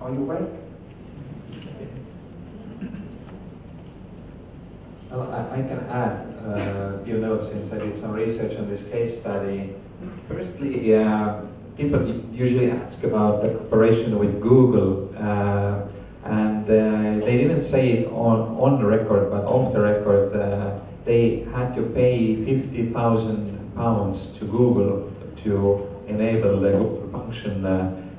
Are you awake? Well, I can add a few notes since I did some research on this case study. Firstly, people usually ask about the cooperation with Google, and they didn't say it on the record, but off the record, they had to pay £50,000 to Google to enable the Google function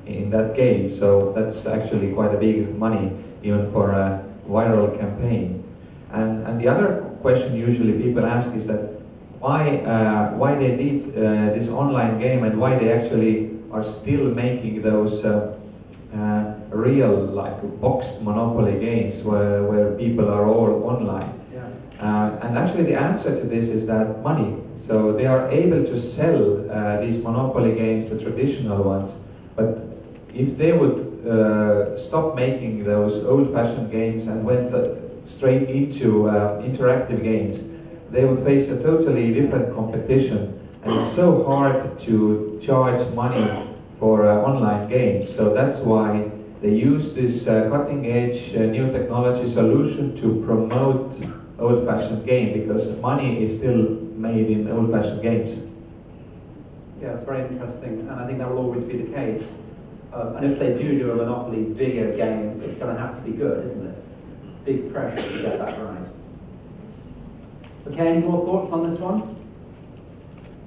in that game. So that's actually quite a big money, even for a viral campaign. And the other question usually people ask is that why they did this online game and why they actually are still making those real, like, boxed Monopoly games where people are all online. Yeah. And actually the answer to this is that money. So they are able to sell these Monopoly games, the traditional ones, but if they would stop making those old-fashioned games and went straight into interactive games, they would face a totally different competition, and it's so hard to charge money for online games. So that's why they use this cutting-edge new technology solution to promote old-fashioned game, because money is still made in old-fashioned games. Yeah, it's very interesting, and I think that will always be the case. And if they do a Monopoly video game, it's going to have to be good, isn't it? Big pressure to get that right. Okay, any more thoughts on this one?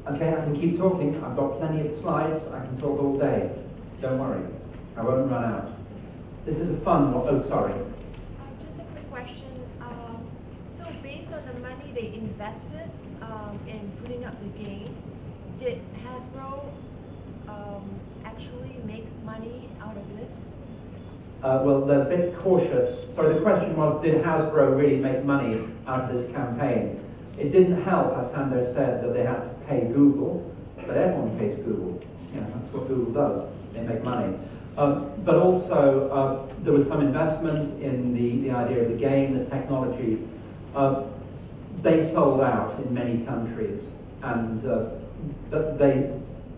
Okay, I can keep talking. I've got plenty of slides. I can talk all day. Don't worry. I won't run out. This is a fun one. Oh, sorry. Just a quick question. So based on the money they invested in putting up the game, did Hasbro actually make money out of this? Well, they're a bit cautious. Sorry, the question was, did Hasbro really make money out of this campaign? It didn't help, as Hando said, that they had to pay Google, but everyone pays Google. You know, that's what Google does. They make money. But also, there was some investment in the idea of the game, the technology. They sold out in many countries, and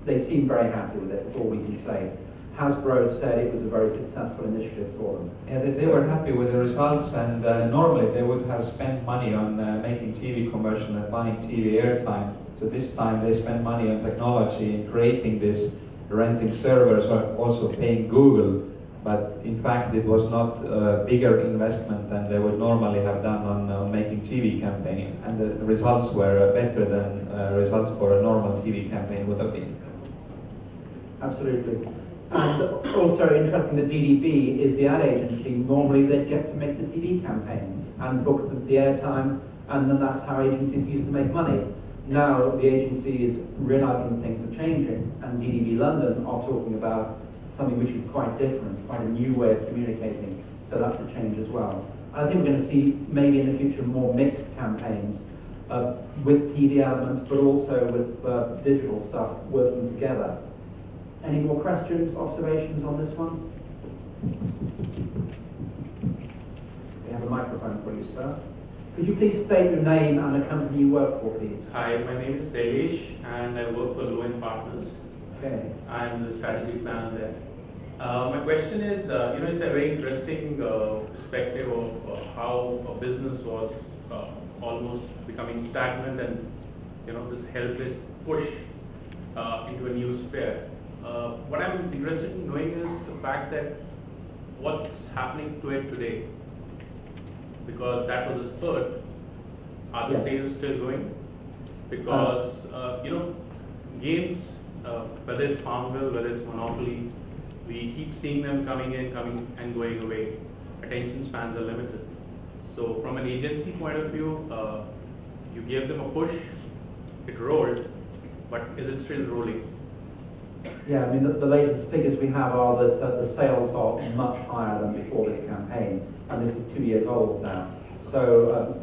they seem very happy with it, that's all we can say. Hasbro said it was a very successful initiative for them. Yeah, they were happy with the results, and normally they would have spent money on making TV commercial and buying TV airtime. So this time they spent money on technology in creating this, renting servers, or also paying Google. But in fact, it was not a bigger investment than they would normally have done on making TV campaign, and the results were better than results for a normal TV campaign would have been. Absolutely. And also interesting, the DDB is the ad agency. Normally they get to make the TV campaign and book the airtime, and then that's how agencies used to make money. Now the agency is realizing that things are changing, and DDB London are talking about something which is quite different, quite a new way of communicating. So that's a change as well. I think we're going to see maybe in the future more mixed campaigns with TV elements, but also with digital stuff working together. Any more questions, observations on this one? We have a microphone for you, sir. Could you please state your name and the company you work for, please? Hi, my name is Sailesh, and I work for Lowen Partners. Okay. I am the strategy planner there. My question is, it's a very interesting perspective of how a business was almost becoming stagnant, and this helpless push into a new sphere. What I'm interested in knowing is the fact that what's happening to it today, because that was the spurt. Are the sales still going? Because games, whether it's Farmville, whether it's Monopoly, we keep seeing them coming and going away. Attention spans are limited. So from an agency point of view, you gave them a push, it rolled, but is it still rolling? Yeah, I mean, the latest figures we have are that the sales are much higher than before this campaign, and this is 2 years old now. So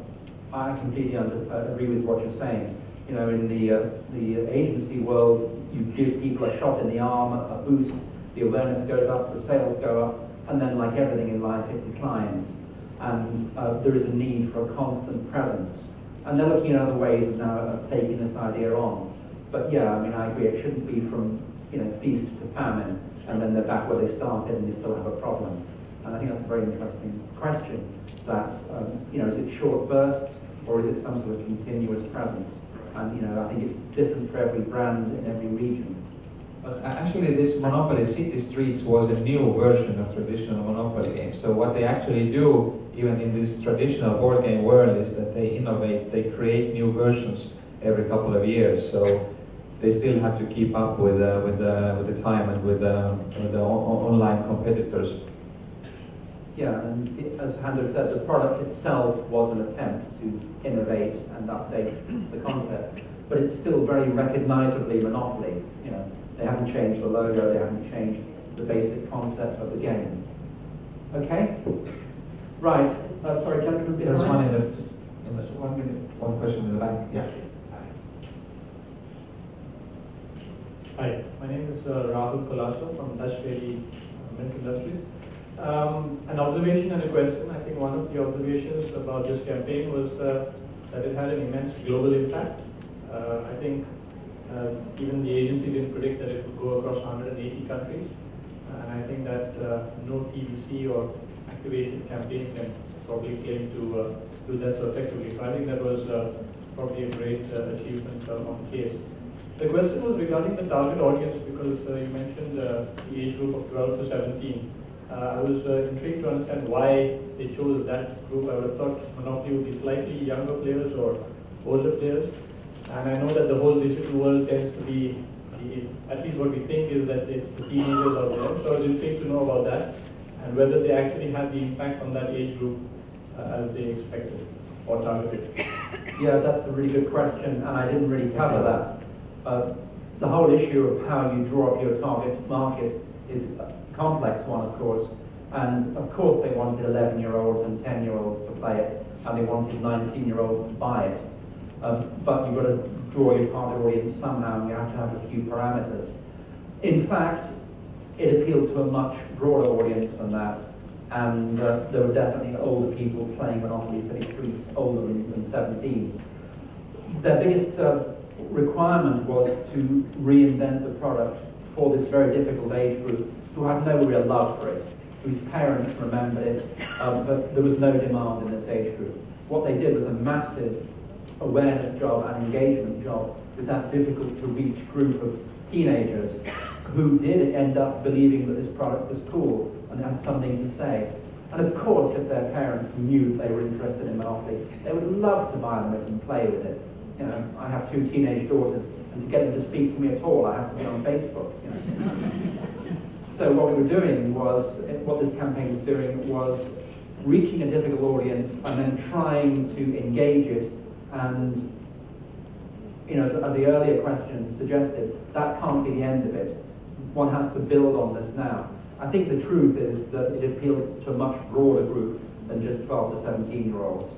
I completely agree with what you're saying. In the agency world, you give people a shot in the arm, a boost, the awareness goes up, the sales go up, and then like everything in life, it declines. And there is a need for a constant presence. And they're looking at other ways of taking this idea on. But yeah, I mean, I agree, it shouldn't be from feast to famine. and then they're back where they started and they still have a problem. And I think that's a very interesting question, that, is it short bursts or is it some sort of continuous presence? And, I think it's different for every brand in every region. But actually this Monopoly City Streets was a new version of traditional Monopoly games. So what they actually do, even in this traditional board game world, is that they innovate, they create new versions every couple of years. So they still have to keep up with the time and with the online competitors. Yeah, and as Hando said, the product itself was an attempt to innovate and update the concept, but it's still very recognizably Monopoly. They haven't changed the logo, they haven't changed the basic concept of the game. Okay? Right. Sorry, gentlemen behind. There's one in the, just in one question in the back. Yeah. Hi, my name is Rahul Kolaso from Dutch Dairy Milk Industries. An observation and a question. I think one of the observations about this campaign was that it had an immense global impact. I think even the agency didn't predict that it would go across 180 countries. And I think that no TVC or activation campaign can probably claim to do that so effectively. So I think that was probably a great achievement on the case. The question was regarding the target audience, because you mentioned the age group of 12 to 17. I was intrigued to understand why they chose that group. I would have thought Monopoly would be slightly younger players or older players. And I know that the whole digital world tends to be, at least what we think is that it's the teenagers out there. So I was intrigued to know about that and whether they actually had the impact on that age group as they expected or targeted. Yeah, that's a really good question, and I didn't really cover that. The whole issue of how you draw up your target market is a complex one, of course. And of course they wanted 11-year-olds and 10-year-olds to play it, and they wanted 19-year-olds to buy it. But you've got to draw your target audience somehow, and you have to have a few parameters. In fact, it appealed to a much broader audience than that, and there were definitely older people playing Monopoly City Streets, older than 17. Their biggest requirement was to reinvent the product for this very difficult age group who had no real love for it, whose parents remembered it, but there was no demand in this age group. What they did was a massive awareness job and engagement job with that difficult to reach group of teenagers who did end up believing that this product was cool and had something to say. And of course, if their parents knew they were interested in Monopoly, they would love to buy them it and play with it. I have 2 teenage daughters, and to get them to speak to me at all, I have to be on Facebook. So what we were doing was, what this campaign was doing was reaching a difficult audience and then trying to engage it. And as the earlier question suggested, that can't be the end of it. One has to build on this now. I think the truth is that it appealed to a much broader group than just 12 to 17-year-olds.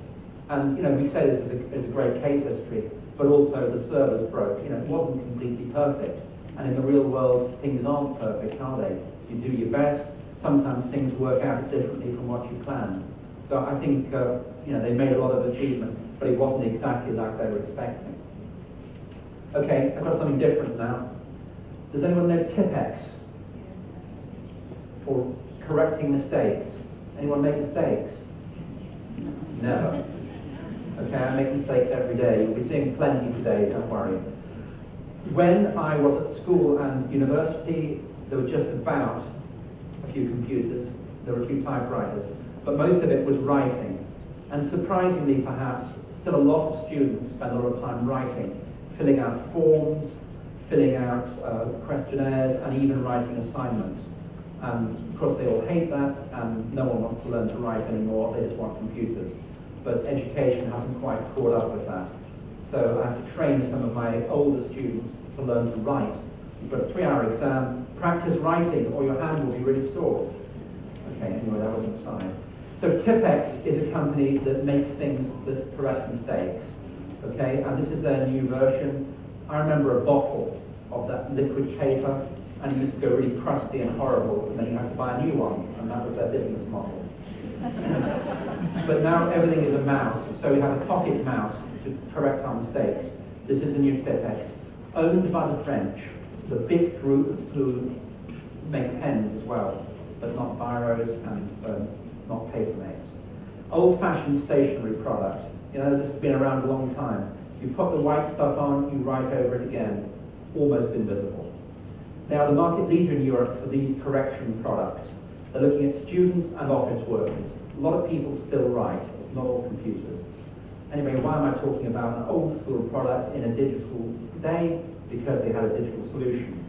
And we say this is a great case history, but also the servers broke. It wasn't completely perfect. And in the real world, things aren't perfect, are they? You do your best. Sometimes things work out differently from what you planned. So I think they made a lot of achievement, but it wasn't exactly like they were expecting. Okay, I've got something different now. Does anyone know Tipex? For correcting mistakes. Anyone make mistakes? Never. Okay, I make mistakes every day. You'll be seeing plenty today, don't worry. When I was at school and university, there were just about a few computers. There were a few typewriters. But most of it was writing. And surprisingly, perhaps, still a lot of students spend a lot of time writing, filling out forms, filling out questionnaires, and even writing assignments. And of course, they all hate that, and no one wants to learn to write anymore. They just want computers. But education hasn't quite caught up with that. So I have to train some of my older students to learn to write. You've got a 3-hour exam, practice writing, or your hand will be really sore. Okay, anyway, that was an aside. So Tipex is a company that makes things that correct mistakes. Okay, and this is their new version. I remember a bottle of that liquid paper, and it used to go really crusty and horrible, and then you had to buy a new one, and that was their business model. But now everything is a mouse, so we have a pocket mouse to correct our mistakes. This is the new Tipex, owned by the French, the big group who make pens as well, but not biros and not papermates. Old-fashioned stationery product. You know, this has been around a long time. You put the white stuff on, you write over it again, almost invisible. They are the market leader in Europe for these correction products. They're looking at students and office workers. A lot of people still write, it's not all computers. Anyway, why am I talking about an old school product in a digital day? Because they had a digital solution.